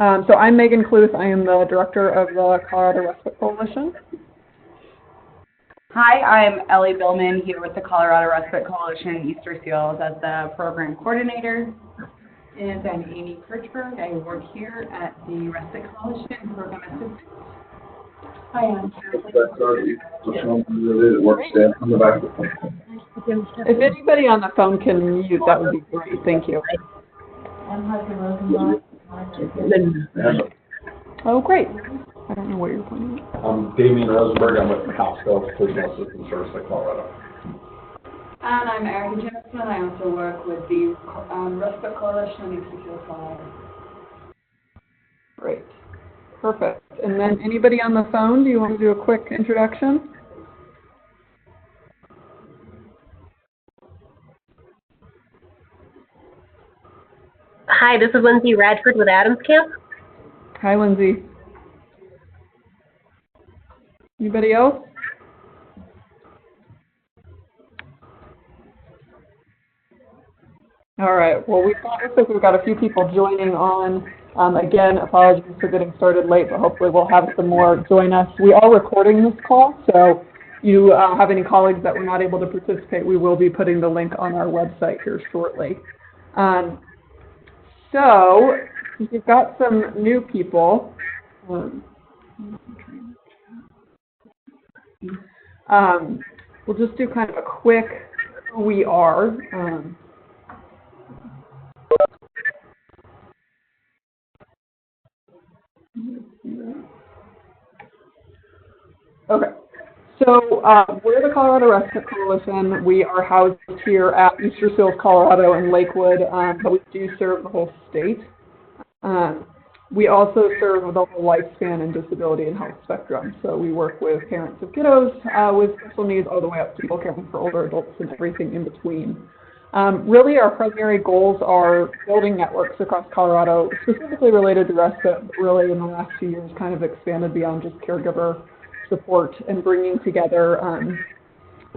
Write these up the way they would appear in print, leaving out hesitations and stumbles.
So I'm Megan Cluth. I am the director of the Colorado Respite Coalition. Hi, I'm Ellie Billman here with the Colorado Respite Coalition Easter Seals as the program coordinator. And I'm Amy Kirchberg. I work here at the Respite Coalition Program Assistant. Hi, I'm If anybody on the phone can mute, that would be great. Thank you. Oh, great. I don't know what you're pointing at. I'm Damien Rosenberg. I'm with the Costco Personal Assistance Service at Colorado. And I'm Erica Jensen. I also work with the Respite Coalition in Colorado. Great. Perfect. And then anybody on the phone, do you want to do a quick introduction? Hi, this is Lindsay Radford with Adams Camp. Hi, Lindsay. Anybody else? All right. Well, looks like we've got a few people joining on. Again, apologies for getting started late, but hopefully we'll have some more join us. We are recording this call, so if you have any colleagues that were not able to participate, we will be putting the link on our website here shortly. So we've got some new people. We'll just do kind of a quick who we are. Okay, so we're the Colorado Respite Coalition. We are housed here at Easter Seals, Colorado in Lakewood, but we do serve the whole state. We also serve the whole lifespan and disability and health spectrum. So we work with parents of kiddos with special needs all the way up to people caring for older adults and everything in between. Really, our primary goals are building networks across Colorado, specifically related to respite, but really in the last few years kind of expanded beyond just caregiver support and bringing together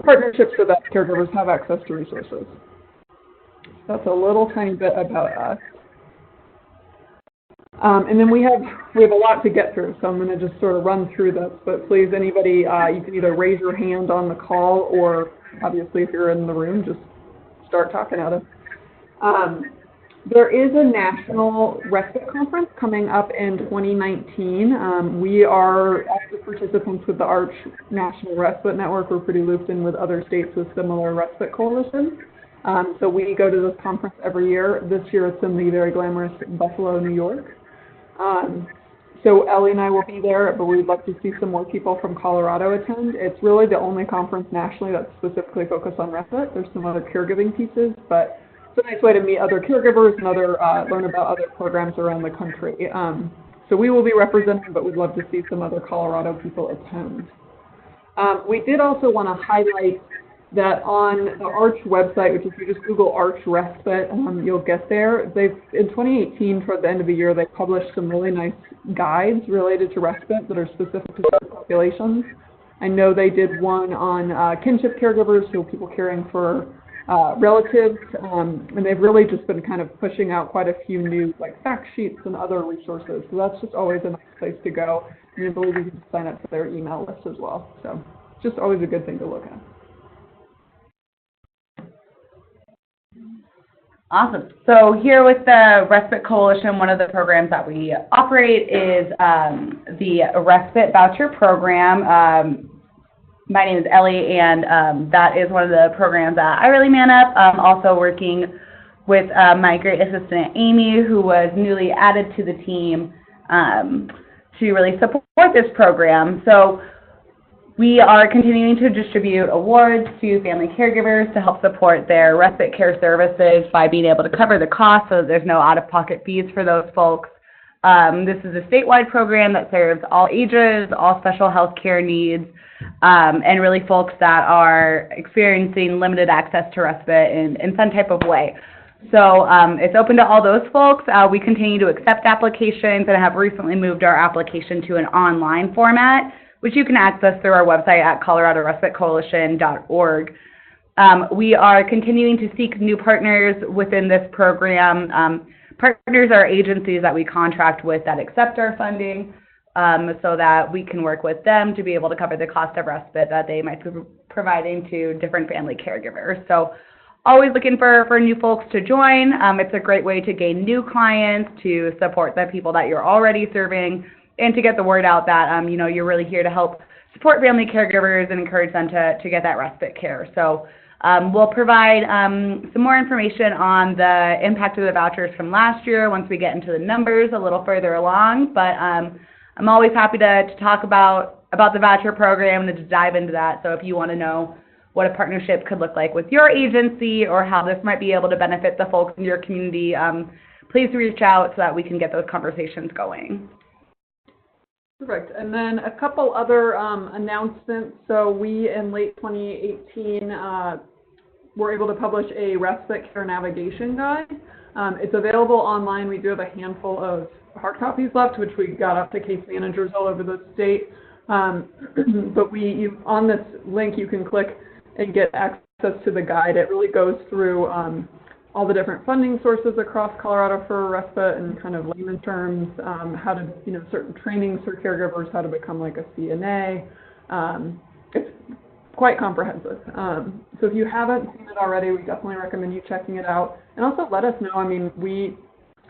partnerships so that caregivers have access to resources. That's a little tiny bit about us. And then we have a lot to get through, so I'm going to just sort of run through this, but please, anybody, you can either raise your hand on the call or obviously if you're in the room, just start talking at us. There is a national respite conference coming up in 2019. We are active participants with the ARCH National Respite Network. We're pretty looped in with other states with similar respite coalitions. So we go to this conference every year. This year it's in the very glamorous Buffalo, New York. So Ellie and I will be there, but we'd love to see some more people from Colorado attend. It's really the only conference nationally that's specifically focused on respite. There's some other caregiving pieces, but it's a nice way to meet other caregivers and learn about other programs around the country. So we will be representing, but we'd love to see some other Colorado people attend. We did also want to highlight that on the ARCH website, which if you just Google ARCH Respite, you'll get there. In 2018, toward the end of the year, they published some really nice guides related to respite that are specific to certain populations. I know they did one on kinship caregivers, so people caring for relatives, and they've really just been kind of pushing out quite a few new fact sheets and other resources. So that's just always a nice place to go. And I believe you can sign up for their email list as well. So just always a good thing to look at. Awesome. So here with the Respite Coalition, one of the programs that we operate is the Respite Voucher Program. My name is Ellie, and that is one of the programs that I really man up. Also working with my great assistant, Amy, who was newly added to the team to really support this program. So we are continuing to distribute awards to family caregivers to help support their respite care services by being able to cover the cost so that there's no out-of-pocket fees for those folks. This is a statewide program that serves all ages, all special health care needs, and really folks that are experiencing limited access to respite in some type of way. So it's open to all those folks. We continue to accept applications and have recently moved our application to an online format, which you can access through our website at coloradorespitecoalition.org. We are continuing to seek new partners within this program. partners are agencies that we contract with that accept our funding, so that we can work with them to be able to cover the cost of respite that they might be providing to different family caregivers. So always looking for new folks to join. It's a great way to gain new clients, to support the people that you're already serving, and to get the word out that, you know, you're really here to help support family caregivers and encourage them to get that respite care. So we'll provide some more information on the impact of the vouchers from last year once we get into the numbers a little further along, but I'm always happy to talk about the voucher program and to dive into that. So if you want to know what a partnership could look like with your agency or how this might be able to benefit the folks in your community, please reach out so that we can get those conversations going. Perfect. And then a couple other announcements. So we, in late 2018, were able to publish a respite care navigation guide. It's available online. We do have a handful of hard copies left, which we got up to case managers all over the state. But on this link, you can click and get access to the guide. It really goes through all the different funding sources across Colorado for respite and kind of layman terms, how to, you know, certain trainings for caregivers, how to become like a CNA. It's quite comprehensive. So if you haven't seen it already, we definitely recommend you checking it out. And also let us know. I mean, we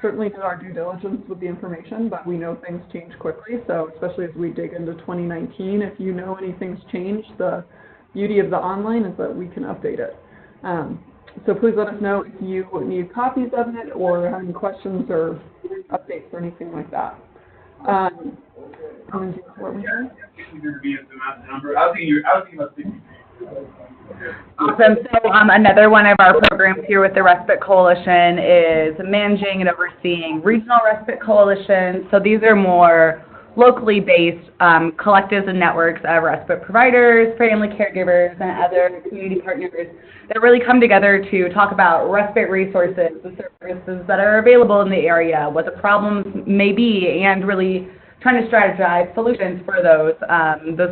certainly did our due diligence with the information, but we know things change quickly. So especially as we dig into 2019, if you know anything's changed, the beauty of the online is that we can update it. So please let us know if you need copies of it or have any questions or updates or anything like that. What we have? Awesome. So another one of our programs here with the Respite Coalition is managing and overseeing regional respite coalitions. So these are more locally based collectives and networks of respite providers, family caregivers, and other community partners that really come together to talk about respite resources, the services that are available in the area, what the problems may be, and really trying to strategize solutions for those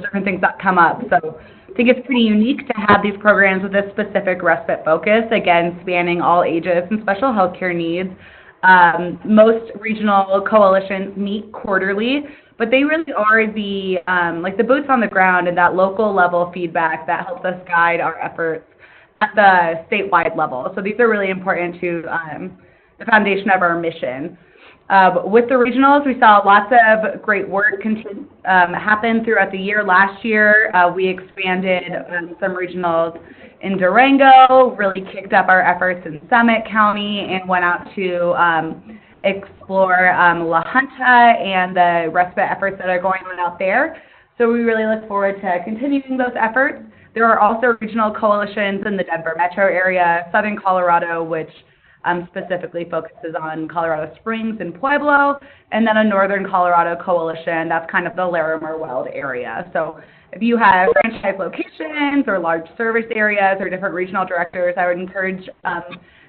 different things that come up. So I think it's pretty unique to have these programs with a specific respite focus, again, spanning all ages and special health care needs. Most regional coalitions meet quarterly, but they really are the like the boots on the ground and that local level feedback that helps us guide our efforts at the statewide level. So these are really important to the foundation of our mission. With the regionals, we saw lots of great work happen throughout the year. Last year, we expanded some regionals in Durango, really kicked up our efforts in Summit County, and went out to explore La Junta and the respite efforts that are going on out there. So we really look forward to continuing those efforts. There are also regional coalitions in the Denver metro area, Southern Colorado, which specifically focuses on Colorado Springs and Pueblo, and then a Northern Colorado coalition that's kind of the Larimer-Weld area. So if you have franchise locations or large service areas or different regional directors, I would encourage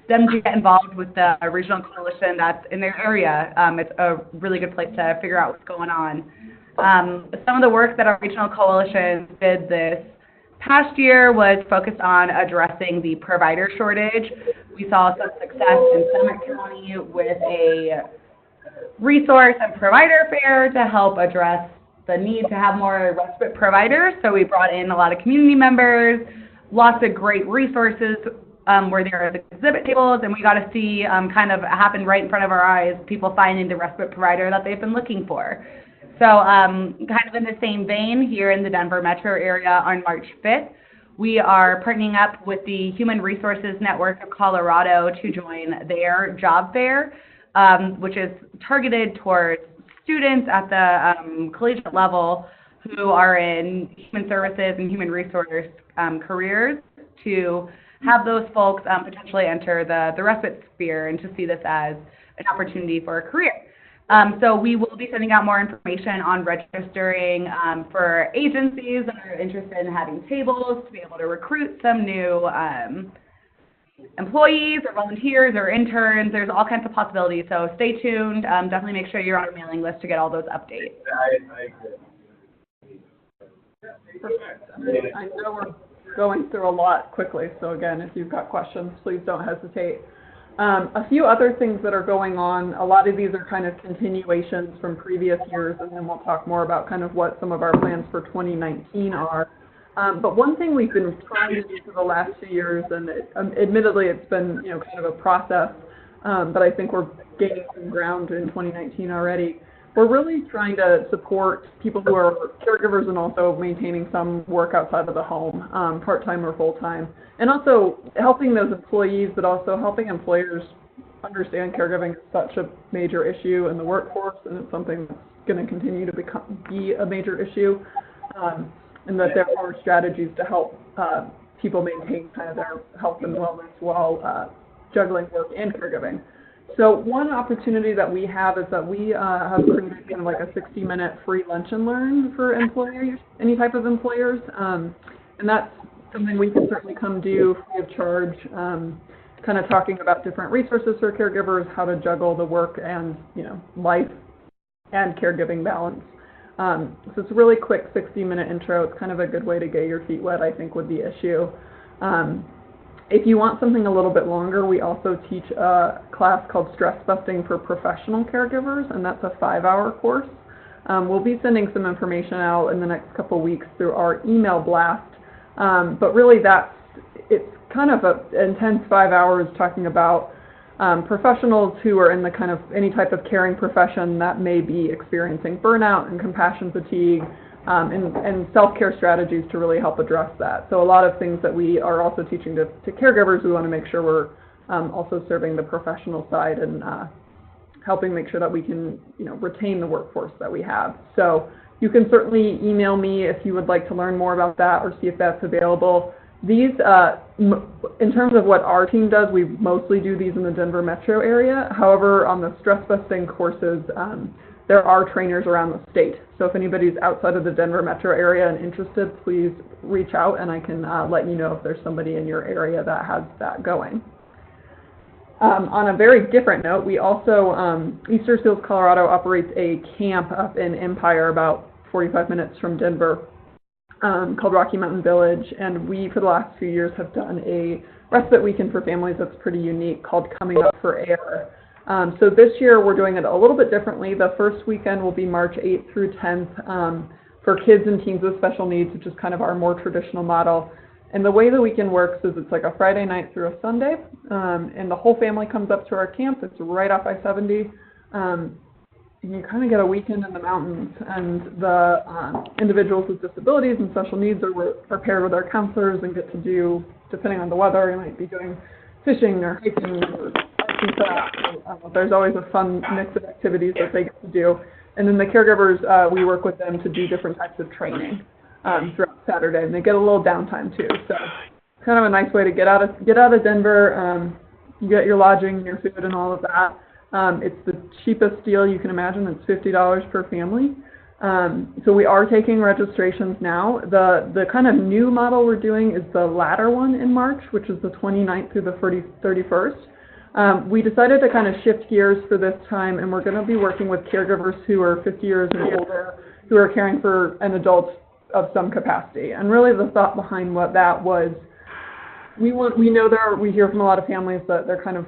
them to get involved with the regional coalition that's in their area. It's a really good place to figure out what's going on. Some of the work that our regional coalitions did this past year was focused on addressing the provider shortage. We saw some success in Summit County with a resource and provider fair to help address the need to have more respite providers. So we brought in a lot of community members, lots of great resources were there at the exhibit tables, and we got to see kind of happen right in front of our eyes, people finding the respite provider that they've been looking for. So kind of in the same vein, here in the Denver metro area on March 5th, we are partnering up with the Human Resources Network of Colorado to join their job fair, which is targeted towards students at the collegiate level who are in human services and human resource careers, to have those folks potentially enter the respite sphere and to see this as an opportunity for a career. So we will be sending out more information on registering for agencies that are interested in having tables to be able to recruit some new employees or volunteers or interns. There's all kinds of possibilities, so stay tuned. Definitely make sure you're on our mailing list to get all those updates. Perfect. I know we're going through a lot quickly, so again, if you've got questions, please don't hesitate. A few other things that are going on, a lot of these are kind of continuations from previous years, and then we'll talk more about kind of what some of our plans for 2019 are. But one thing we've been trying to do for the last 2 years, and admittedly it's been, you know, kind of a process, but I think we're gaining some ground in 2019 already. We're really trying to support people who are caregivers and also maintaining some work outside of the home, part-time or full-time, and also helping those employees, but also helping employers understand caregiving is such a major issue in the workforce, and it's something that's going to continue to be a major issue, and that there are strategies to help people maintain kind of their health and wellness while juggling work and caregiving. So one opportunity that we have is that we have created kind of like a 60-minute free lunch and learn for employers, any type of employers, and that's something we can certainly come do free of charge, kind of talking about different resources for caregivers, how to juggle the work and, you know, life and caregiving balance. So it's a really quick 60-minute intro. It's kind of a good way to get your feet wet, I think, with the issue. If you want something a little bit longer, we also teach a class called Stress Busting for Professional Caregivers, and that's a 5-hour course. We'll be sending some information out in the next couple weeks through our email blast, but really it's kind of an intense 5 hours talking about professionals who are in the kind of any type of caring profession that may be experiencing burnout and compassion fatigue, and self-care strategies to really help address that. So a lot of things that we are also teaching to caregivers, we want to make sure we're also serving the professional side and helping make sure that we can, you know, retain the workforce that we have. So you can certainly email me if you would like to learn more about that or see if that's available. These, in terms of what our team does, we mostly do these in the Denver metro area. However, on the stress busting courses, there are trainers around the state. So if anybody's outside of the Denver metro area and interested, please reach out and I can let you know if there's somebody in your area that has that going. On a very different note, we also, Easter Seals, Colorado operates a camp up in Empire, about 45 minutes from Denver, called Rocky Mountain Village, and we, for the last few years, have done a respite weekend for families that's pretty unique called Coming Up for Air. So this year we're doing it a little bit differently. The first weekend will be March 8th through 10th for kids and teens with special needs, which is kind of our more traditional model. And the way the weekend works is it's like a Friday night through a Sunday, and the whole family comes up to our camp. It's right off I-70. You kind of get a weekend in the mountains, and the individuals with disabilities and special needs are paired with our counselors and get to do, depending on the weather, you might be doing fishing or hiking or there's always a fun mix of activities that they get to do. And then the caregivers, we work with them to do different types of training throughout Saturday, and they get a little downtime too. So kind of a nice way to get out of Denver. You get your lodging, your food, and all of that. It's the cheapest deal you can imagine. It's $50 per family. So we are taking registrations now. The kind of new model we're doing is the latter one in March, which is the 29th through the 31st. We decided to kind of shift gears for this time, and we're going to be working with caregivers who are 50 years and older, who are caring for an adult of some capacity. And really the thought behind what that was, we hear from a lot of families that they're kind of,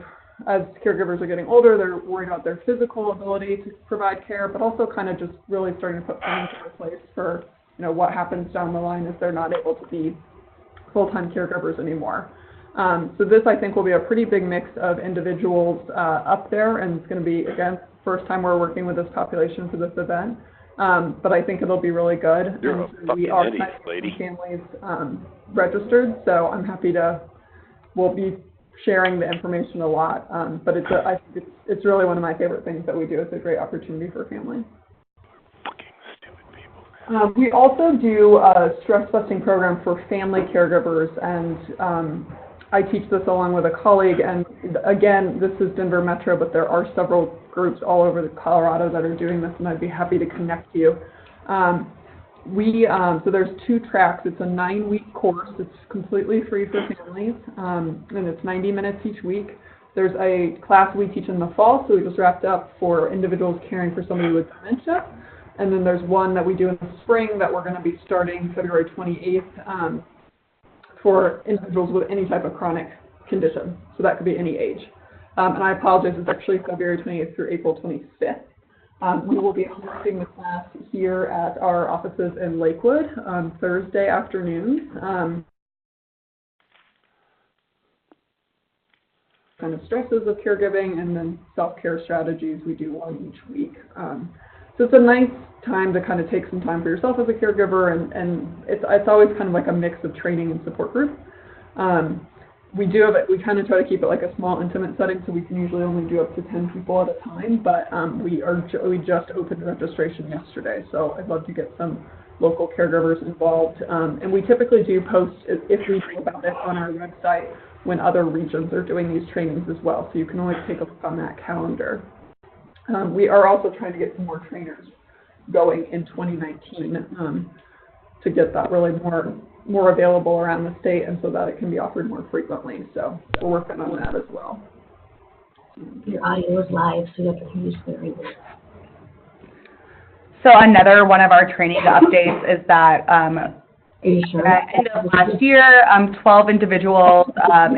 as caregivers are getting older, they're worried about their physical ability to provide care, but also kind of just really starting to put things into place for, you know, what happens down the line if they're not able to be full-time caregivers anymore. So this, I think, will be a pretty big mix of individuals up there, and it's going to be, again, first time we're working with this population for this event. But I think it'll be really good. We are families registered, so I'm happy to, we'll be sharing the information a lot. But I think it's really one of my favorite things that we do. It's a great opportunity for families. We also do a stress busting program for family caregivers, and I teach this along with a colleague, and again, this is Denver Metro, but there are several groups all over Colorado that are doing this, and I'd be happy to connect you. So there's 2 tracks. It's a 9-week course. It's completely free for families, and it's 90 minutes each week. There's a class we teach in the fall, so we just wrapped up for individuals caring for somebody with dementia. And then there's one that we do in the spring that we're going to be starting February 28th for individuals with any type of chronic condition. So that could be any age. And I apologize, it's actually February 28th through April 25th. We will be hosting the class here at our offices in Lakewood on Thursday afternoons. Kind of stresses of caregiving and then self-care strategies. We do one each week. So it's a nice time to kind of take some time for yourself as a caregiver, and it's always kind of like a mix of training and support group. We kind of try to keep it like a small, intimate setting, so we can usually only do up to 10 people at a time, but we just opened registration yesterday, so I'd love to get some local caregivers involved. And we typically do post, if we know about it, on our website when other regions are doing these trainings as well, so you can always take a look on that calendar. We are also trying to get some more trainers going in 2019 to get that really more available around the state and so that it can be offered more frequently. So we're working on that as well. Your audio is live, so you have to use very well. So another one of our training updates is that Are you sure? at the end of last year, 12 individuals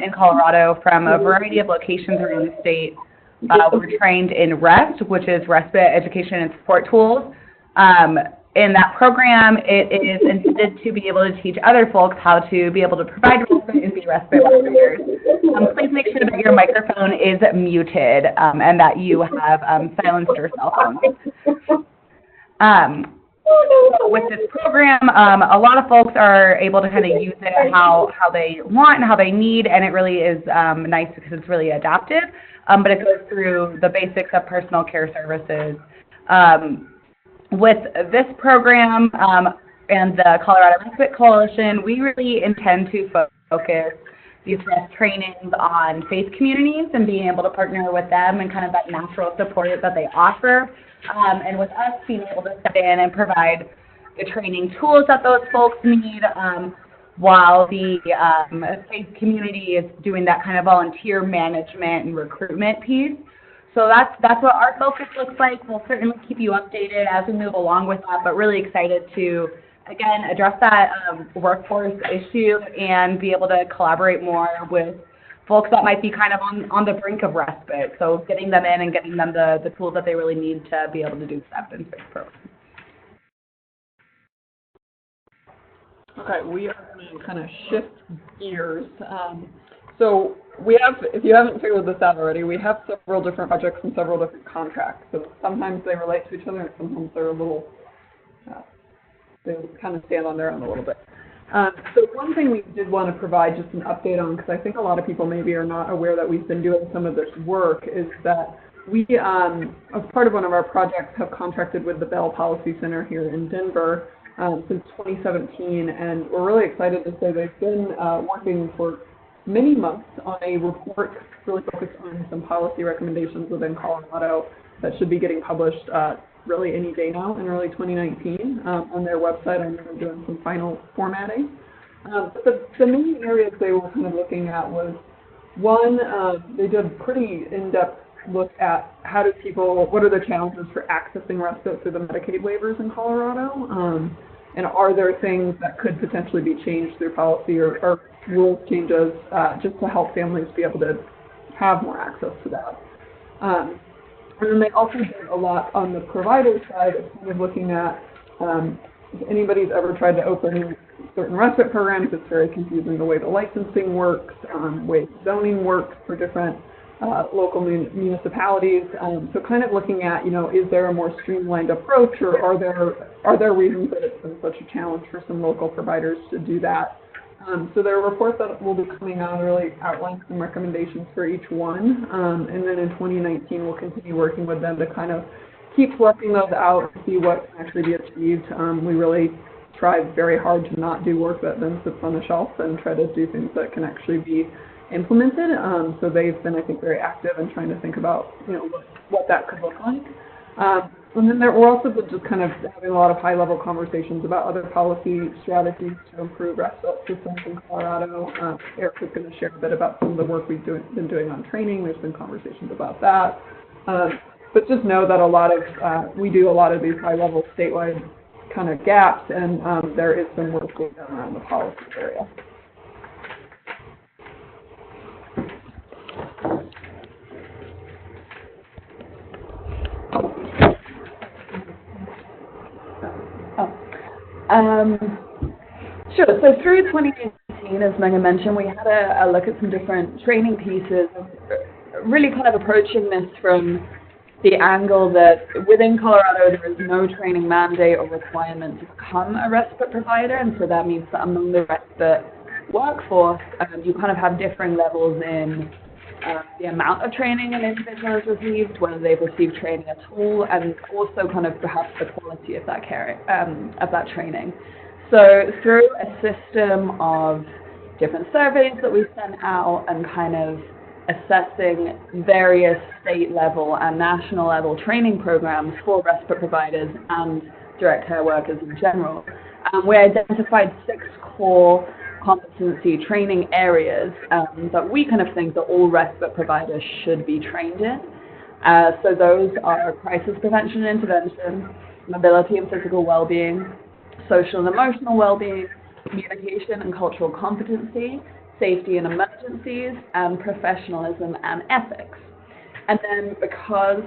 in Colorado from a variety of locations around the state were trained in REST, which is Respite Education and Support Tools. In that program, it is intended to be able to teach other folks how to be able to provide respite and be respite providers. Please make sure that your microphone is muted and that you have silenced your cell phone. With this program, a lot of folks are able to kind of use it how they want and how they need, and it really is nice because it's really adaptive, but it goes through the basics of personal care services. With this program and the Colorado Respite Coalition, we really intend to focus these REST trainings on faith communities and being able to partner with them and kind of that natural support that they offer. And with us being able to step in and provide the training tools that those folks need while the faith community is doing that kind of volunteer management and recruitment piece. So that's what our focus looks like. We'll certainly keep you updated as we move along with that, but really excited to, again, address that workforce issue and be able to collaborate more with folks that might be kind of on the brink of respite. So getting them in and getting them the tools that they really need to be able to do STEP and SPIC programs. Okay, we are going to kind of shift gears. So we have, if you haven't figured this out already, we have several different projects and several different contracts. So sometimes they relate to each other and sometimes they're a little, they kind of stand on their own a little bit. So one thing we did want to provide just an update on, because I think a lot of people maybe are not aware that we've been doing some of this work, is that we, as part of one of our projects, have contracted with the Bell Policy Center here in Denver since 2017, and we're really excited to say they've been working for many months on a report really focused on some policy recommendations within Colorado that should be getting published really any day now in early 2019 on their website. I know they're doing some final formatting. But the main areas they were kind of looking at was, one, they did a pretty in-depth look at how do people, what are the challenges for accessing respite through the Medicaid waivers in Colorado, and are there things that could potentially be changed through policy or rules changes just to help families be able to have more access to that. And then they also did a lot on the provider side of kind of looking at if anybody's ever tried to open certain respite programs, it's very confusing the way the licensing works, way zoning works for different local municipalities. So kind of looking at, you know, is there a more streamlined approach, or are there reasons that it's been such a challenge for some local providers to do that? So there are reports that will be coming out really outline some recommendations for each one, and then in 2019 we'll continue working with them to kind of keep working those out and see what can actually be achieved. We really try very hard to not do work that then sits on the shelf and try to do things that can actually be implemented. So they've been, I think, very active in trying to think about, you know, what that could look like. And then we're also just kind of having a lot of high-level conversations about other policy strategies to improve respite systems in Colorado. Eric is going to share a bit about some of the work we've been doing on training. There's been conversations about that. But just know that a lot of, we do a lot of these high-level statewide kind of gaps, and there is some work going on around the policy area. Sure. So through 2018, as Megan mentioned, we had a look at some different training pieces, really kind of approaching this from the angle that within Colorado there is no training mandate or requirement to become a respite provider, and so that means that among the respite workforce, you kind of have differing levels in the amount of training an individual has received, whether they've received training at all, and also kind of perhaps the quality of that care, of that training. So through a system of different surveys that we sent out and kind of assessing various state level and national level training programs for respite providers and direct care workers in general, we identified 6 core competency training areas that we kind of think that all respite providers should be trained in. So those are crisis prevention and intervention, mobility and physical well-being, social and emotional well-being, communication and cultural competency, safety and emergencies, and professionalism and ethics. And then because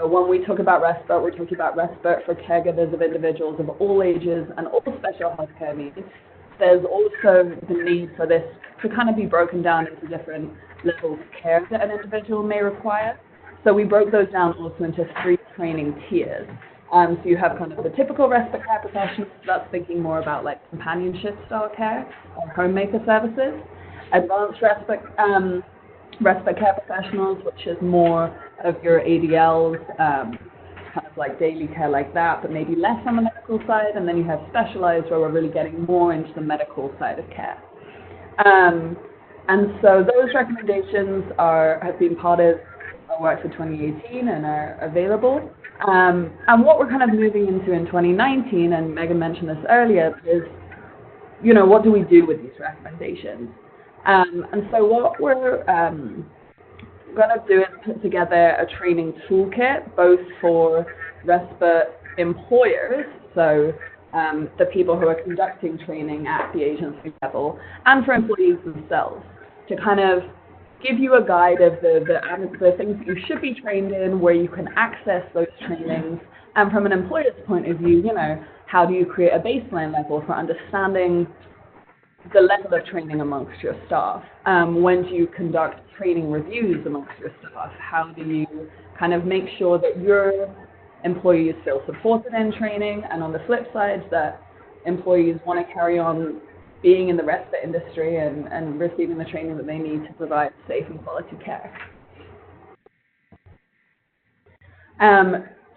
when we talk about respite, we're talking about respite for caregivers of individuals of all ages and all special healthcare needs, there's also the need for this to kind of be broken down into different levels of care that an individual may require. So we broke those down also into 3 training tiers. So you have kind of the typical respite care professionals, that's thinking more about like companionship style care or homemaker services. Advanced respite care professionals, which is more of your ADLs, kind of like daily care like that, but maybe less on the medical side. And then you have specialized, where we're really getting more into the medical side of care. And so those recommendations have been part of our work for 2018 and are available. And what we're kind of moving into in 2019, and Megan mentioned this earlier, is, you know, what do we do with these recommendations? And so what we're going to do is put together a training toolkit, both for respite employers, so the people who are conducting training at the agency level, and for employees themselves, to kind of give you a guide of the things that you should be trained in, where you can access those trainings, and from an employer's point of view, you know, how do you create a baseline level for understanding the level of training amongst your staff? When do you conduct training reviews amongst your staff? How do you kind of make sure that your employees feel supported in training, and on the flip side, that employees want to carry on being in the respite industry and receiving the training that they need to provide safe and quality care.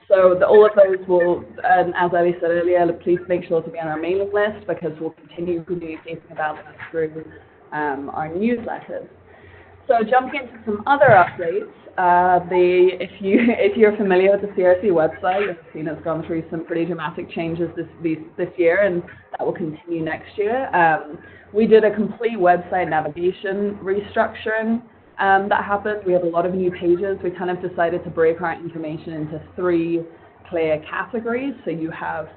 So all of those will, as Ellie said earlier, please make sure to be on our mailing list, because we'll continue communicating about this through our newsletters. So jumping into some other updates, if you're familiar with the CRC website, you've seen it's gone through some pretty dramatic changes this year, and that will continue next year. We did a complete website navigation restructuring that happened. We have a lot of new pages. We kind of decided to break our information into 3 clear categories. So you have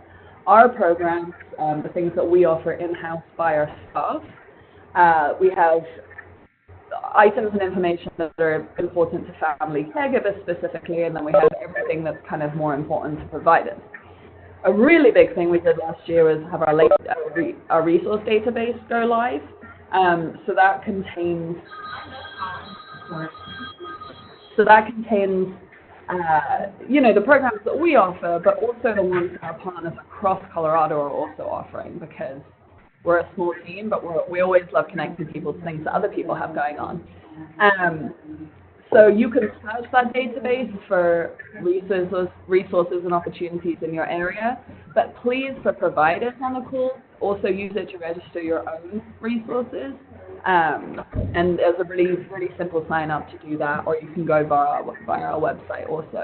our programs, the things that we offer in-house by our staff. We have items and information that are important to family caregivers specifically, and then we have everything that's kind of more important to providers. A really big thing we did last year was have our resource database go live. So that contains you know, the programs that we offer, but also the ones that our partners across Colorado are also offering, because we're a small team, but we always love connecting people to things that other people have going on. So you can search that database for resources and opportunities in your area, but please, for providers on the call, also use it to register your own resources. And there's a really, really simple sign up to do that, or you can go via our website also.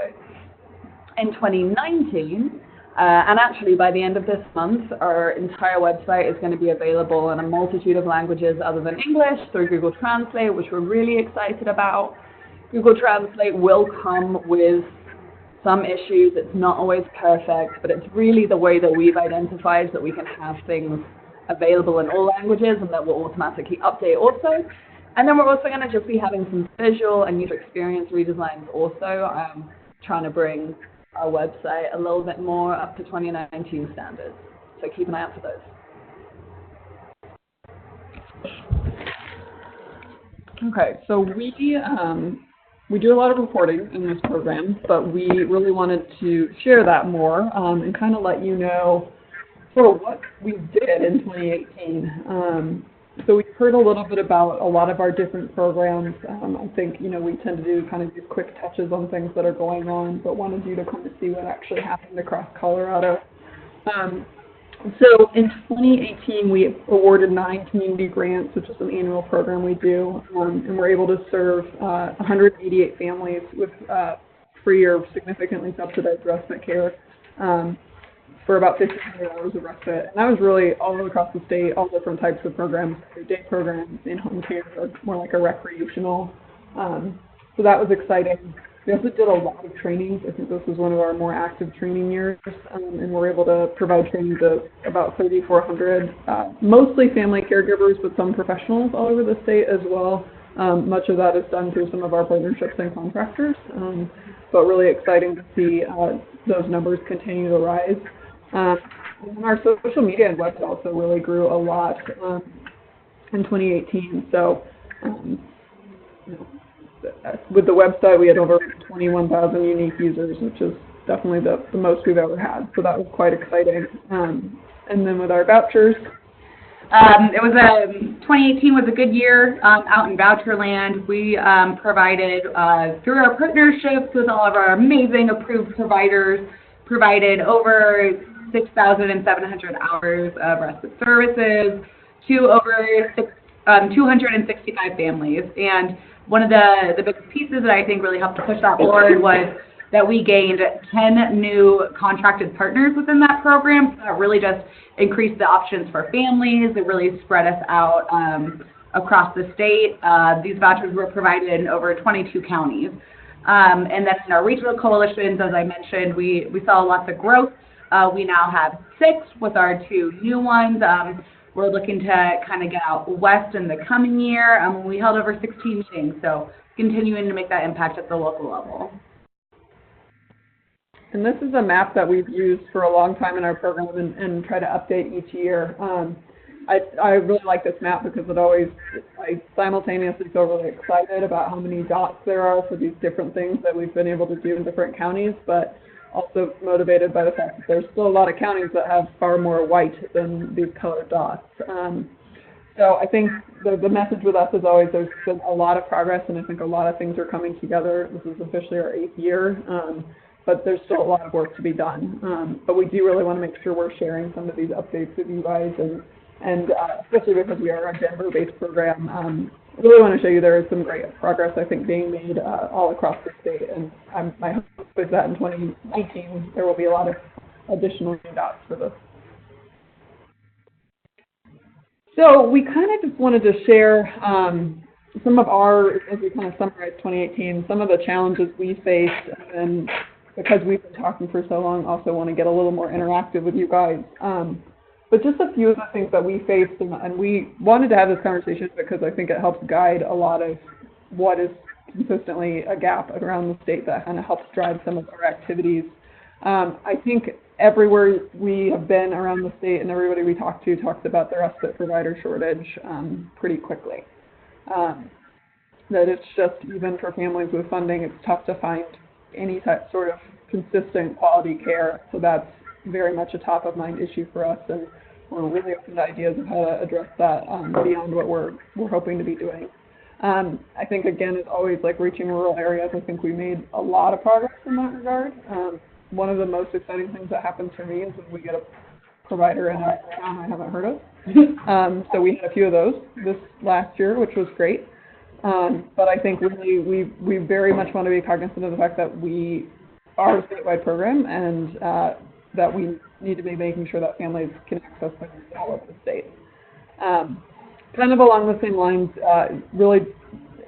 In 2019, and actually by the end of this month, our entire website is going to be available in a multitude of languages other than English through Google Translate, which we're really excited about. Google Translate will come with some issues. It's not always perfect, but it's really the way that we've identified that we can have things available in all languages, and that will automatically update also. And then we're also going to just be having some visual and user experience redesigns also, trying to bring our website a little bit more up to 2019 standards. So keep an eye out for those. Okay, so we do a lot of reporting in this program, but we really wanted to share that more and kind of let you know sort of what we did in 2018. So we've heard a little bit about a lot of our different programs. I think, you know, we tend to do kind of these quick touches on things that are going on, but wanted you to kind of see what actually happened across Colorado. So in 2018, we awarded 9 community grants, which is an annual program we do, and we're able to serve 188 families with free or significantly subsidized respite care for about 1,500 hours of respite. And that was really all across the state, all different types of programs, day programs, in-home care, or more like a recreational. So that was exciting. We also did a lot of trainings. I think this was one of our more active training years, and we're able to provide training to about 3,400, mostly family caregivers, but some professionals all over the state as well. Much of that is done through some of our partnerships and contractors, but really exciting to see those numbers continue to rise. And our social media and website also really grew a lot in 2018. So, you know, with the website, we had over 21,000 unique users, which is definitely the most we've ever had. So that was quite exciting. And then with our vouchers, 2018 was a good year out in voucher land. We provided, through our partnerships with all of our amazing approved providers, provided over 6,700 hours of respite services to over 265 families. And one of the big pieces that I think really helped to push that forward was that we gained 10 new contracted partners within that program. So that really just increased the options for families. It really spread us out across the state. These vouchers were provided in over 22 counties. And then in our regional coalitions, as I mentioned, we saw lots of growth. We now have 6 with our 2 new ones. We're looking to kind of get out west in the coming year. We held over 16 meetings, so continuing to make that impact at the local level. And this is a map that we've used for a long time in our program and try to update each year. I really like this map because I simultaneously feel really excited about how many dots there are for these different things that we've been able to do in different counties, but also motivated by the fact that there's still a lot of counties that have far more white than these colored dots. So I think the message with us is always there's been a lot of progress, and I think a lot of things are coming together. This is officially our 8th year, but there's still a lot of work to be done. But we do really want to make sure we're sharing some of these updates with you guys, and especially because we are a Denver-based program, really want to show you there is some great progress, I think, being made all across the state. And my hope is that in 2019 there will be a lot of additional new dots for this. So we kind of just wanted to share some of our, as we kind of summarize 2018, some of the challenges we faced, and because we've been talking for so long, also want to get a little more interactive with you guys. But just a few of the things that we faced, and we wanted to have this conversation because I think it helps guide a lot of what is consistently a gap around the state that kind of helps drive some of our activities. I think everywhere we have been around the state and everybody we talk to talks about the respite provider shortage pretty quickly. That it's just, even for families with funding, it's tough to find any type sort of consistent quality care. So that's very much a top of mind issue for us, and we're really open to ideas of how to address that beyond what we're hoping to be doing. I think, again, as always, like reaching rural areas, I think we made a lot of progress in that regard. One of the most exciting things that happens for me is when we get a provider in a town I haven't heard of. So we had a few of those this last year, which was great. But I think really we very much want to be cognizant of the fact that we are a statewide program, and that we need to be making sure that families can access things all over the state. Kind of along the same lines, really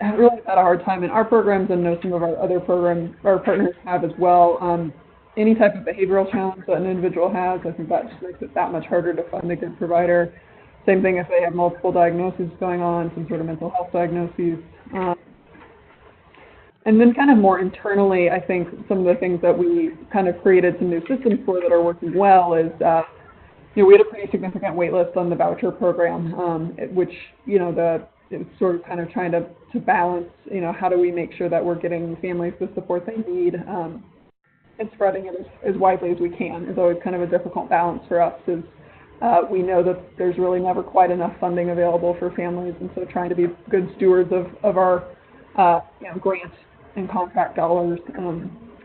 had a hard time in our programs, and know some of our other programs, our partners have as well. Any type of behavioral challenge that an individual has, I think that just makes it that much harder to find a good provider. Same thing if they have multiple diagnoses going on, some sort of mental health diagnoses. And then kind of more internally, I think some of the things that we kind of created some new systems for that are working well is we had a pretty significant wait list on the voucher program, which, it's sort of kind of trying to balance, how do we make sure that we're getting families the support they need, and spreading it as widely as we can is always kind of a difficult balance for us, is we know that there's really never quite enough funding available for families, and so trying to be good stewards of our grant and contract dollars.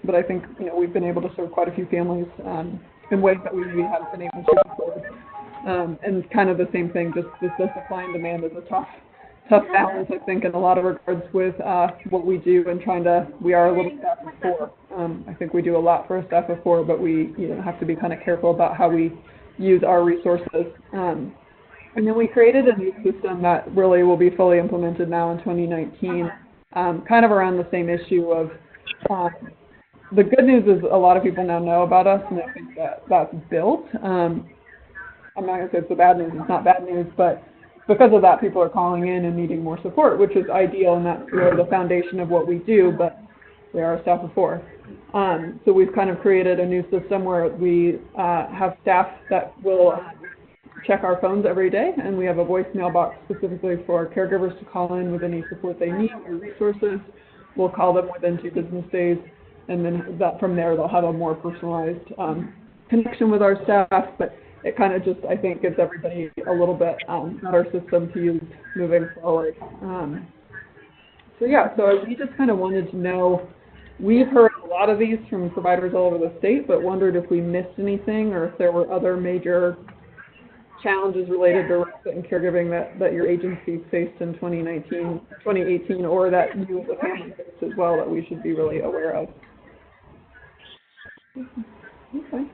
But I think we've been able to serve quite a few families in ways that we maybe haven't been able to before. And kind of the same thing, just the supply and demand is a tough balance, I think, in a lot of regards with what we do and we are a little staff of 4. I think we do a lot for a staff of 4, but we have to be kind of careful about how we use our resources. And then we created a new system that really will be fully implemented now in 2019, kind of around the same issue of the good news is a lot of people now know about us, and I think that's built. I'm not going to say it's the bad news, it's not bad news, but because of that, people are calling in and needing more support, which is ideal, and that's really the foundation of what we do, but we are a staff of 4. So we've kind of created a new system where we have staff that will check our phones every day, and we have a voicemail box specifically for caregivers to call in with any support they need or resources. We'll call them within 2 business days, and then from there they'll have a more personalized connection with our staff, but it kind of just, I think, gives everybody a little bit better system to use moving forward. So we just kind of wanted to know, we've heard a lot of these from providers all over the state, but wondered if we missed anything or if there were other major challenges related to respite and caregiving that your agency faced in 2018, or that you as a family faced as well that we should be really aware of. Okay.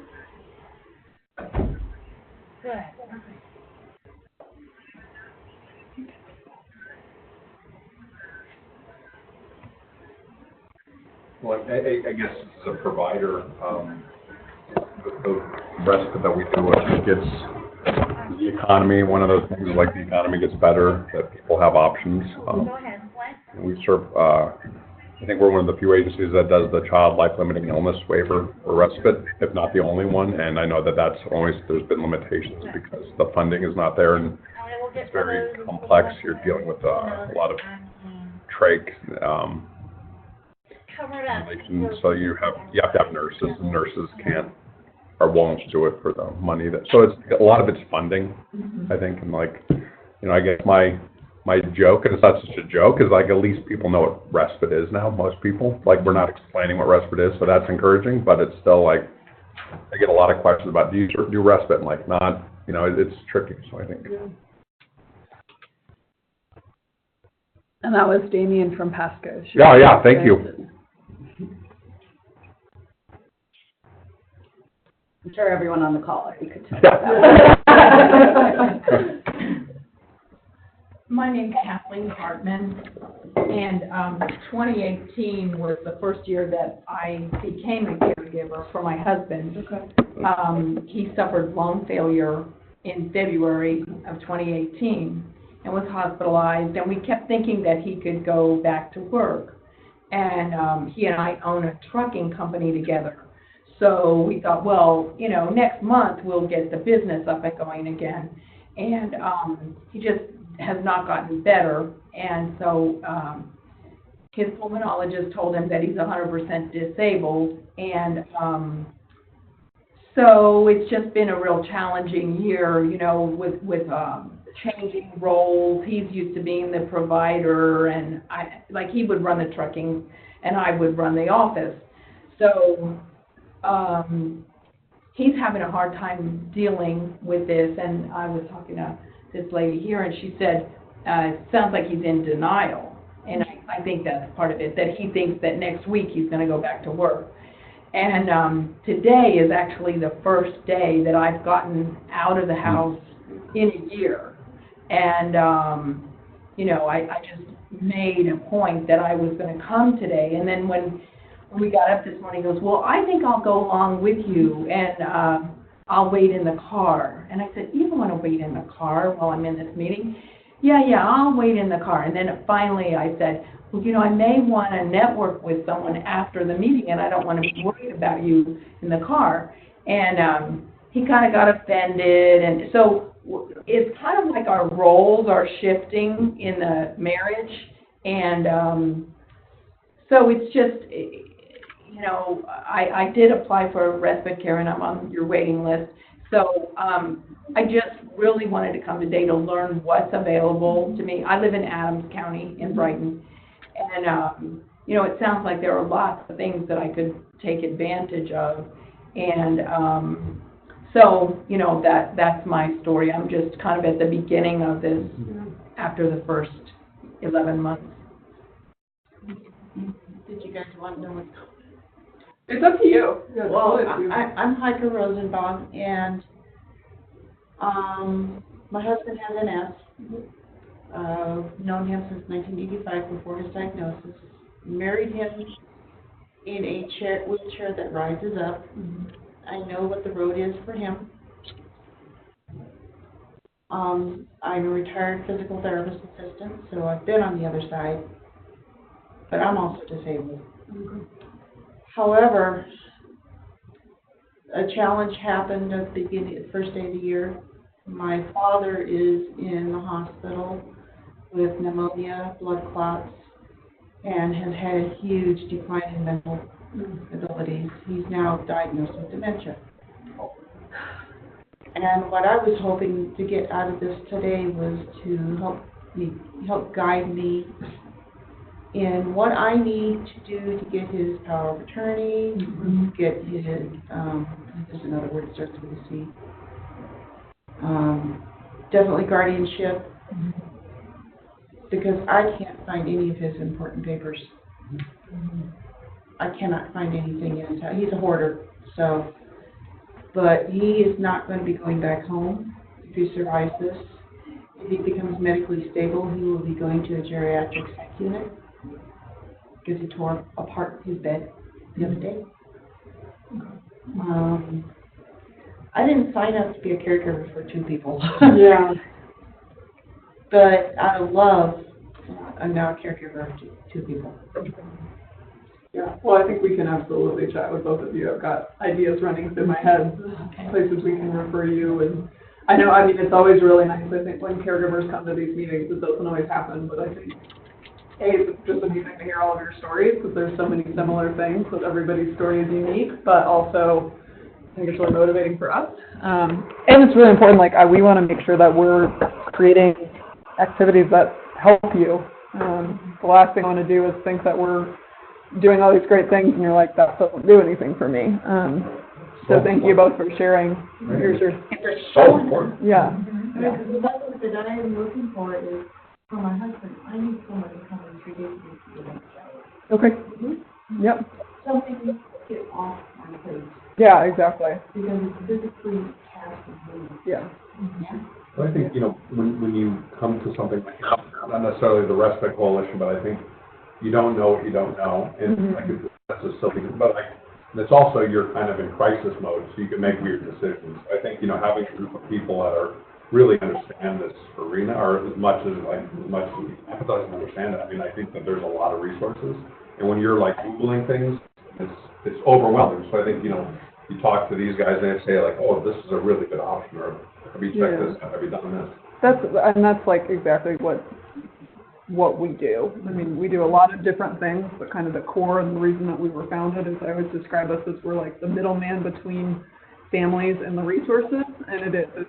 Well, I guess as a provider, the respite that we do, I think it's the economy. One of those things, like the economy gets better, that people have options. We serve, I think we're one of the few agencies that does the child life-limiting illness waiver or respite, if not the only one. And I know that's always, there's been limitations because the funding is not there, and it's very complex. You're dealing with a lot of trach, so you have to have nurses, and nurses are willing to do it for the money so it's a lot of it's funding, I think, and I guess my joke, and it's not such a joke, is at least people know what respite is now. Most people, we're not explaining what respite is, so that's encouraging, but it's still I get a lot of questions about, do you do respite, and not, it's tricky, so I think. Yeah. And that was Damien from Pasco. Yeah, thank you. I'm sure everyone on the call, if you could tell that. My name's Kathleen Hartman, and 2018 was the first year that I became a caregiver for my husband. Okay. He suffered lung failure in February of 2018 and was hospitalized, and we kept thinking that he could go back to work. And he and I own a trucking company together. So we thought, well, next month we'll get the business up and going again. And he just has not gotten better. And so his pulmonologist told him that he's 100% disabled. And so it's just been a real challenging year, with changing roles. He's used to being the provider, and he would run the trucking and I would run the office. So he's having a hard time dealing with this, and I was talking to this lady here, and she said, it sounds like he's in denial, and I think that's part of it, that he thinks that next week he's going to go back to work. And today is actually the first day that I've gotten out of the house in a year, and I just made a point that I was going to come today, and then when we got up this morning, he goes, well, I think I'll go along with you, and I'll wait in the car. And I said, you don't want to wait in the car while I'm in this meeting? Yeah, I'll wait in the car. And then finally I said, well, I may want to network with someone after the meeting, and I don't want to be worried about you in the car. And he kind of got offended, and so it's kind of like our roles are shifting in the marriage, and so it's just, you know, I did apply for respite care, and I'm on your waiting list. So I just really wanted to come today to learn what's available to me. I live in Adams County in Brighton, and you know, it sounds like there are lots of things that I could take advantage of, and so, you know, that's my story. I'm just kind of at the beginning of this after the first 11 months. Did you guys want to know what's going on? It's up to you. Yeah, Well, I'm Hiker Rosenbaum, and my husband has MS. Known him since 1985 before his diagnosis. Married him in a wheelchair that rises up. I know what the road is for him. I'm a retired physical therapist assistant, so I've been on the other side, but I'm also disabled. However, a challenge happened at the first day of the year. My father is in the hospital with pneumonia, blood clots, and has had a huge decline in mental abilities. He's now diagnosed with dementia. And what I was hoping to get out of this today was to help guide me in what I need to do to get his power of attorney, get his, there's another word that starts with a C, definitely guardianship, because I can't find any of his important papers. I cannot find anything in his house. He's a hoarder, so, but he is not going to be going back home if he survives this. If he becomes medically stable, he will be going to a geriatric psych unit, because he tore apart his bed the other day. I didn't sign up to be a caregiver for two people. Yeah. But out of love, I'm now a caregiver of two people. Yeah, well, I think we can absolutely chat with both of you. I've got ideas running through my head, places we can refer you, and I know, I mean, it's always really nice, I think, when caregivers come to these meetings. It doesn't always happen, but I think it's just amazing to hear all of your stories, because there's so many similar things, but everybody's story is unique, but also I think it's really motivating for us. And it's really important, like, we want to make sure that we're creating activities that help you. The last thing I want to do is think that we're doing all these great things and you're like, that doesn't do anything for me. So thank you both for sharing. Here's your, So important. yeah. Because the message that I am looking for is, for my husband, I need someone to come in 3 days a week. Okay. Yep. Something to get off my plate, Yeah, exactly. because it's physically taxing me. Yeah. I think, you know, when you come to something like, not necessarily the Respite Coalition, but I think you don't know what you don't know, and like that's a silly, but like, it's also you're kind of in crisis mode, so you can make weird decisions. I think, you know, having a group of people that are really understand this arena, or as much as we empathize and understand it. I mean, I think that there's a lot of resources, and when you're like Googling things, it's overwhelming. So I think, you know, you talk to these guys and they say like, oh, this is a really good option, or have you checked this out? Have you done this? That's like exactly what we do. I mean, we do a lot of different things, but kind of the core and the reason that we were founded is I always describe us as we're like the middleman between families and the resources, and it is.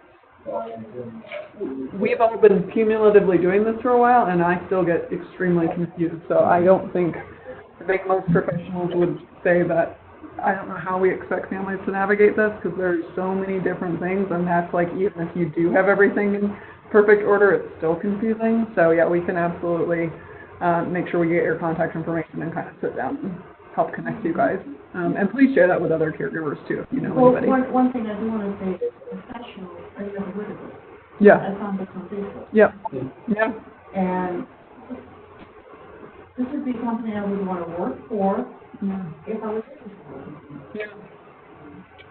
We've all been cumulatively doing this for a while, and I still get extremely confused. So I think most professionals would say that I don't know how we expect families to navigate this, because there's so many different things, and that's like, even if you do have everything in perfect order, it's still confusing. So yeah, we can absolutely make sure we get your contact information and kind of sit down and help connect you guys. And please share that with other caregivers too, if you know anybody. One thing I do want to say is professionals are never with us. Yeah. I found this on Facebook. Yep. Yeah. And this would be something I would want to work for if I was interested. Yeah.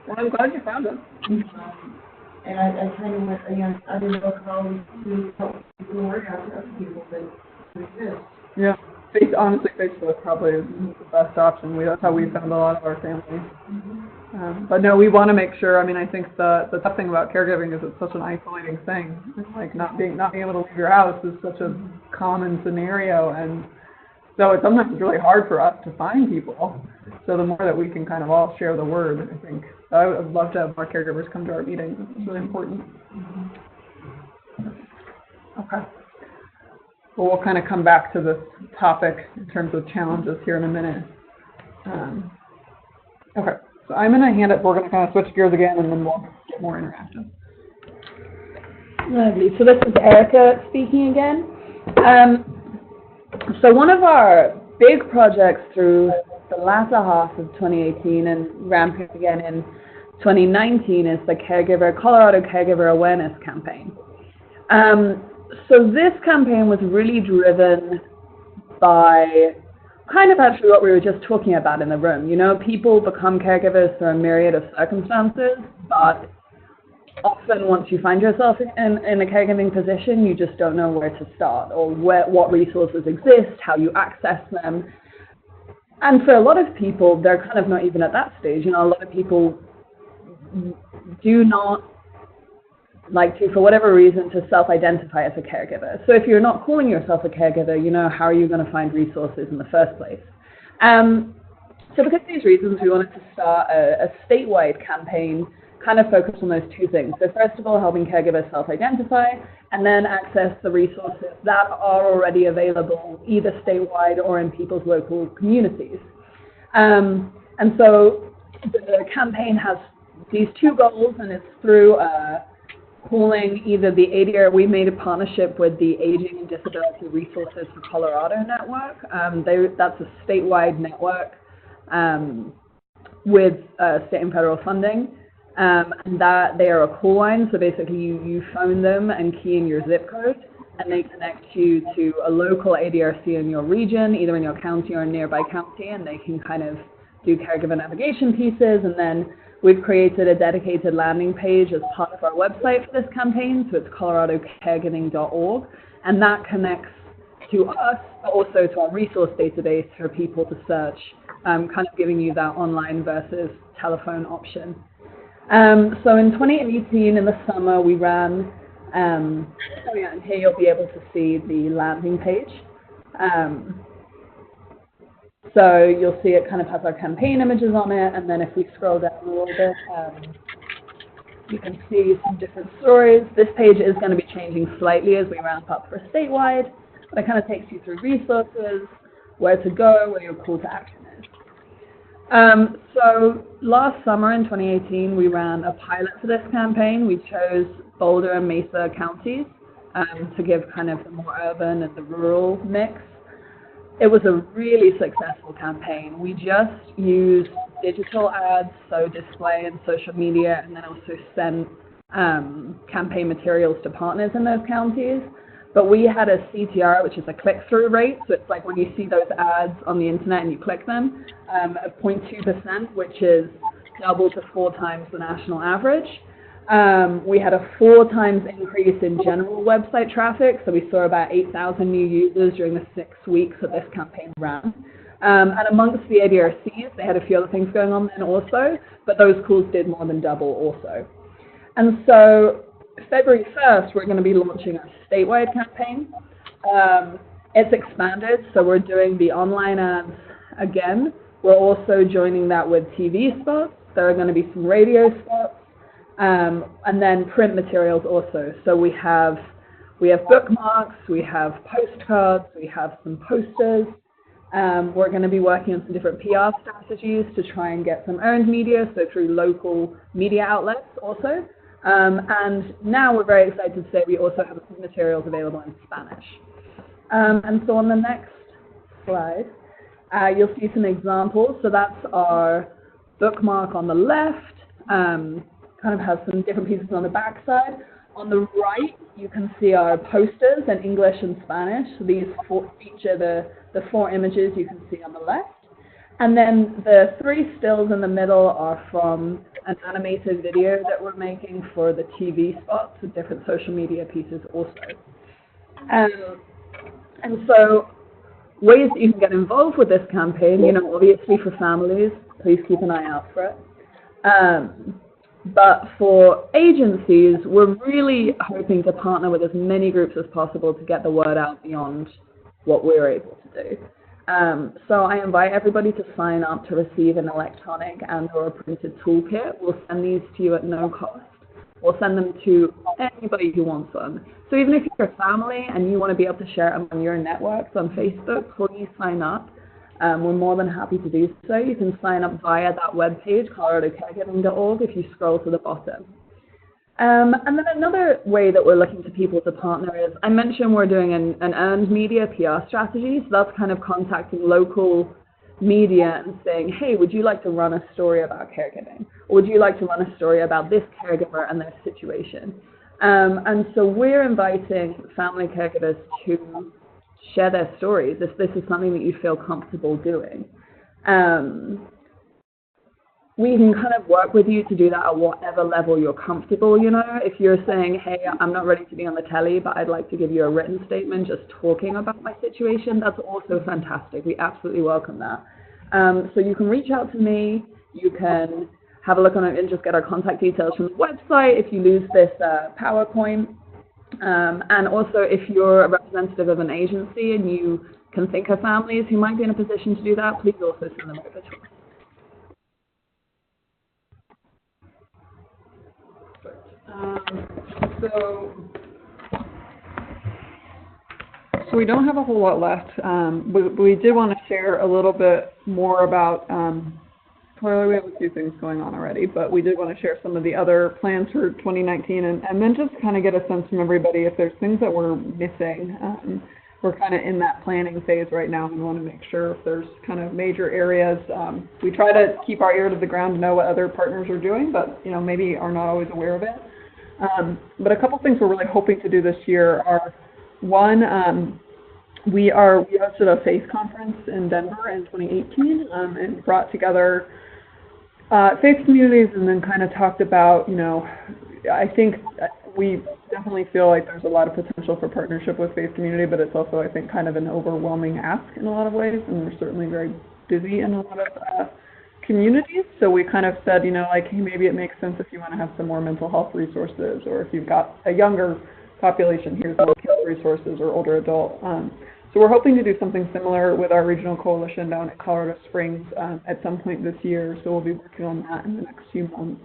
Well, I'm glad you found it. And I kind of went, you know, I didn't know how to help people work out to other people that exist. Yeah. honestly, Facebook probably is the best option. That's how we found a lot of our families. But no, we want to make sure. I mean, I think the tough thing about caregiving is it's such an isolating thing. It's like not being able to leave your house is such a common scenario, and so it's sometimes really hard for us to find people. So the more that we can kind of all share the word, I think. I would love to have more caregivers come to our meetings. It's really important. Okay. Well, we'll kind of come back to this topic in terms of challenges here in a minute. Okay. So I'm going to hand it, we're going to kind of switch gears again, and then we'll get more interactive. Lovely. So this is Erica speaking again. So one of our big projects through the latter half of 2018 and ramping again in 2019 is the Colorado Caregiver Awareness Campaign. So this campaign was really driven by kind of actually what we were just talking about in the room. You know, people become caregivers through a myriad of circumstances, but often once you find yourself in a caregiving position, you just don't know where to start or what resources exist, how you access them. And for a lot of people, they're kind of not even at that stage. You know, a lot of people do not like to, for whatever reason, to self-identify as a caregiver. So if you're not calling yourself a caregiver, you know, how are you going to find resources in the first place? So because of these reasons, we wanted to start a statewide campaign kind of focused on those two things. So first of all, helping caregivers self-identify, and then access the resources that are already available either statewide or in people's local communities. And so the campaign has these two goals, and it's through pooling either the ADR, we made a partnership with the Aging and Disability Resources for Colorado network. That's a statewide network with state and federal funding. And that they are a call line, so basically you phone them and key in your zip code, and they connect you to a local ADRC in your region, either in your county or a nearby county, and they can kind of do caregiver navigation pieces. And then we've created a dedicated landing page as part of our website for this campaign, so it's coloradocaregiving.org, and that connects to us, but also to our resource database for people to search, kind of giving you that online versus telephone option. So in 2018, in the summer, we ran, and here you'll be able to see the landing page. So you'll see it kind of has our campaign images on it, and then if we scroll down a little bit, you can see some different stories. This page is going to be changing slightly as we ramp up for statewide, but it kind of takes you through resources, where to go, where your call to action is. So last summer in 2018, we ran a pilot for this campaign. We chose Boulder and Mesa counties to give kind of the more urban and the rural mix. It was a really successful campaign. We just used digital ads, so display and social media, and then also sent campaign materials to partners in those counties. But we had a CTR, which is a click-through rate. So it's like when you see those ads on the internet and you click them, of 0.2%, which is double to 4 times the national average. We had a 4 times increase in general website traffic. So we saw about 8,000 new users during the 6 weeks that this campaign ran. And amongst the ADRCs, they had a few other things going on then also, but those calls did more than double also. And so February 1st, we're going to be launching a statewide campaign. It's expanded, so we're doing the online ads again. We're also joining that with TV spots. There are going to be some radio spots, and then print materials also. So we have bookmarks, we have postcards, we have some posters. We're going to be working on some different PR strategies to try and get some earned media, so through local media outlets also. And now we're very excited to say we also have some materials available in Spanish. And so on the next slide, you'll see some examples. So that's our bookmark on the left, kind of has some different pieces on the back side. On the right, you can see our posters in English and Spanish. So these feature the 4 images you can see on the left. And then the 3 stills in the middle are from an animated video that we're making for the TV spots with different social media pieces also. And so ways that you can get involved with this campaign, you know, obviously for families, please keep an eye out for it. But for agencies, we're really hoping to partner with as many groups as possible to get the word out beyond what we're able to do. So I invite everybody to sign up to receive an electronic and or a printed toolkit. We'll send these to you at no cost. We'll send them to anybody who wants them. So even if you're a family and you want to be able to share it among your networks on Facebook, please sign up. We're more than happy to do so. You can sign up via that webpage, coloradocaregiving.org, if you scroll to the bottom. And then another way that we're looking to people to partner is, I mentioned we're doing an earned media PR strategy, so that's kind of contacting local media and saying, hey, would you like to run a story about caregiving? Or would you like to run a story about this caregiver and their situation? And so we're inviting family caregivers to share their stories if this is something that you feel comfortable doing. We can kind of work with you to do that at whatever level you're comfortable, you know. If you're saying, hey, I'm not ready to be on the telly, but I'd like to give you a written statement just talking about my situation, that's also fantastic. We absolutely welcome that. So you can reach out to me. You can have a look on it and just get our contact details from the website if you lose this PowerPoint. And also, if you're a representative of an agency and you can think of families who might be in a position to do that, please also send them over to us. So we don't have a whole lot left. We did want to share a little bit more about, clearly we have a few things going on already, but we did want to share some of the other plans for 2019 and then just kind of get a sense from everybody if there's things that we're missing. We're kind of in that planning phase right now and we want to make sure if there's kind of major areas. We try to keep our ear to the ground to know what other partners are doing, but you know, maybe are not always aware of it. But a couple things we're really hoping to do this year are, one, we hosted a faith conference in Denver in 2018 and brought together faith communities and then kind of talked about, you know, I think we definitely feel like there's a lot of potential for partnership with faith community, but it's also, I think, kind of an overwhelming ask in a lot of ways, and we're certainly very busy in a lot of communities. So we kind of said, you know, like, hey, maybe it makes sense if you want to have some more mental health resources, or if you've got a younger population, here's more kids resources or older adult. So we're hoping to do something similar with our regional coalition down at Colorado Springs at some point this year. So we'll be working on that in the next few months.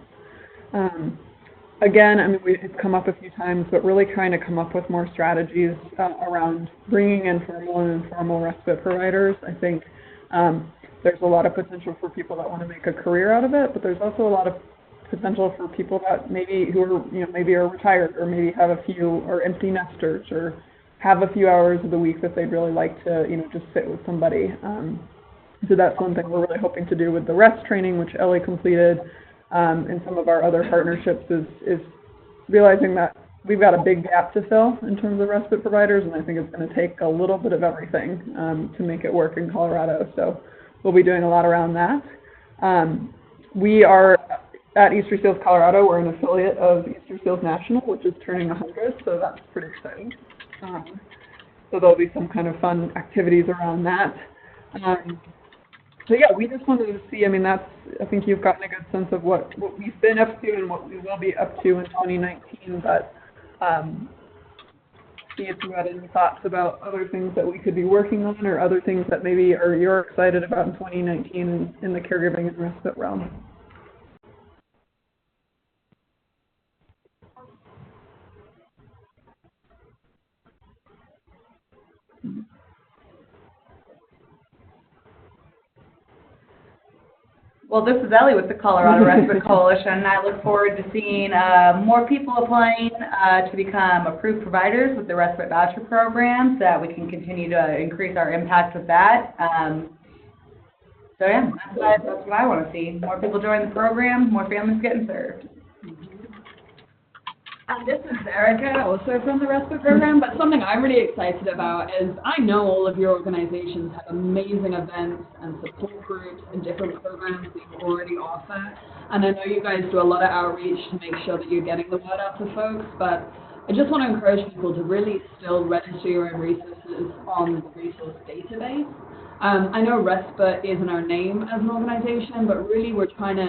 Again, I mean, it's come up a few times, but really trying to come up with more strategies around bringing in formal and informal respite providers. I think there's a lot of potential for people that want to make a career out of it, but there's also a lot of potential for people that maybe who are, you know, maybe are retired or maybe have a few, or empty nesters, or have a few hours of the week that they'd really like to, you know, just sit with somebody. So that's one thing we're really hoping to do with the REST training, which Ellie completed, and some of our other partnerships is realizing that we've got a big gap to fill in terms of respite providers, and I think it's going to take a little bit of everything to make it work in Colorado. So we'll be doing a lot around that. We are at Easter Seals Colorado. We're an affiliate of Easter Seals National, which is turning 100, so that's pretty exciting. So there'll be some kind of fun activities around that. So yeah, we just wanted to see, I mean, I think you've gotten a good sense of what we've been up to and what we will be up to in 2019, but see if you had any thoughts about other things that we could be working on, or other things that maybe you're excited about in 2019 in the caregiving and respite realm. Well, this is Ellie with the Colorado Respite Coalition, and I look forward to seeing more people applying to become approved providers with the Respite Voucher Program, so that we can continue to increase our impact with that. So yeah, that's what I want to see. More people join the program, more families getting served. This is Erica, also from the Respite Program, but something I'm really excited about is I know all of your organizations have amazing events and support groups and different programs that you already offer, and I know you guys do a lot of outreach to make sure that you're getting the word out to folks, but I just want to encourage people to really still register your own resources on the resource database. I know Respite isn't our name as an organization, but really we're trying to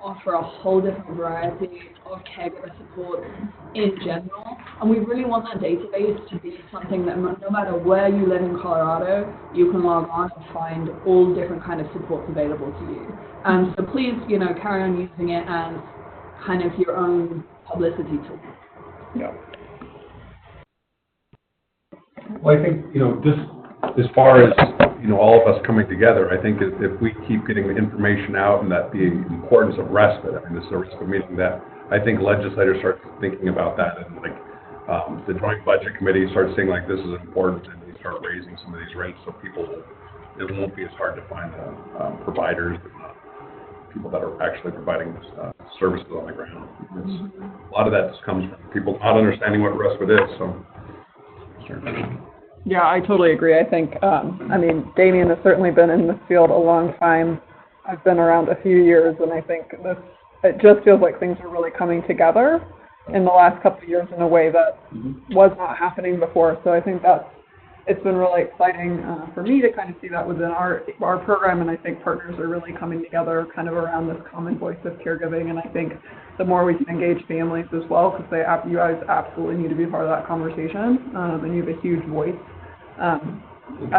offer a whole different variety of caregiver support in general. And we really want that database to be something that no matter where you live in Colorado, you can log on and find all different kind of supports available to you. So please, carry on using it as kind of your own publicity tool. Yeah. Well, I think, just as far as, all of us coming together, I think if we keep getting the information out and that the importance of respite, this is a respite meeting that I think legislators start thinking about that, and the Joint Budget Committee starts saying like this is important, and they start raising some of these rates so it won't be as hard to find providers, people that are actually providing services on the ground. A lot of that just comes from people not understanding what respite is, so. Yeah, I totally agree. I think, Damien has certainly been in this field a long time. I've been around a few years, and I think it just feels like things are really coming together in the last couple of years in a way that was not happening before. So I think it's been really exciting for me to kind of see that within our program, and I think partners are really coming together kind of around this common voice of caregiving, and I think the more we can engage families as well, because you guys absolutely need to be part of that conversation, and you have a huge voice.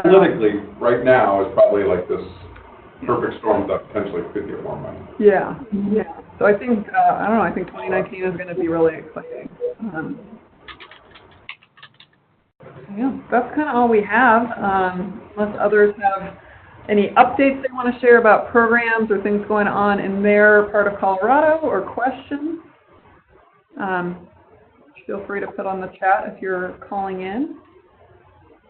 Politically, right now is probably like this perfect storm that potentially could get more money. Yeah. So I think, I think 2019 is going to be really exciting. Yeah, that's kind of all we have, unless others have any updates they want to share about programs or things going on in their part of Colorado or questions. Feel free to put on the chat if you're calling in.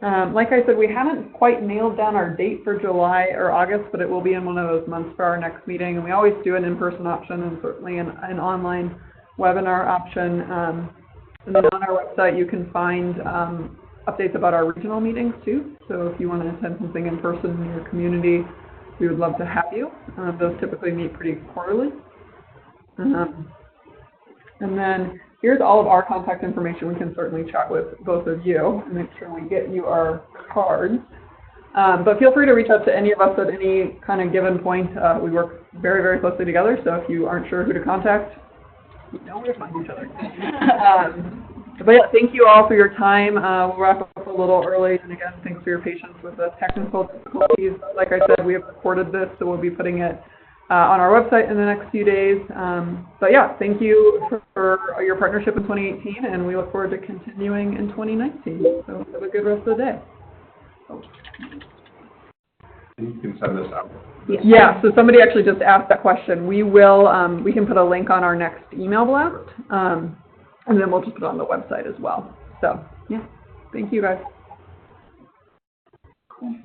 Like I said, we haven't quite nailed down our date for July or August, but it will be in one of those months for our next meeting. And we always do an in-person option and certainly an online webinar option. And then on our website, you can find updates about our regional meetings too. So if you want to attend something in person in your community, we would love to have you. Those typically meet pretty quarterly. And then here's all of our contact information. We can certainly chat with both of you and make sure we get you our cards. But feel free to reach out to any of us at any kind of given point. We work very, very closely together, so if you aren't sure who to contact, you know where to find each other. But yeah, thank you all for your time. We'll wrap up a little early, and again, thanks for your patience with the technical difficulties. Like I said, we have recorded this, so we'll be putting it on our website in the next few days. But yeah, thank you for your partnership in 2018, and we look forward to continuing in 2019. So have a good rest of the day. You can send this out. Yeah, so somebody actually just asked that question. We will, we can put a link on our next email blast, and then we'll just put it on the website as well. So yeah, thank you guys. Cool.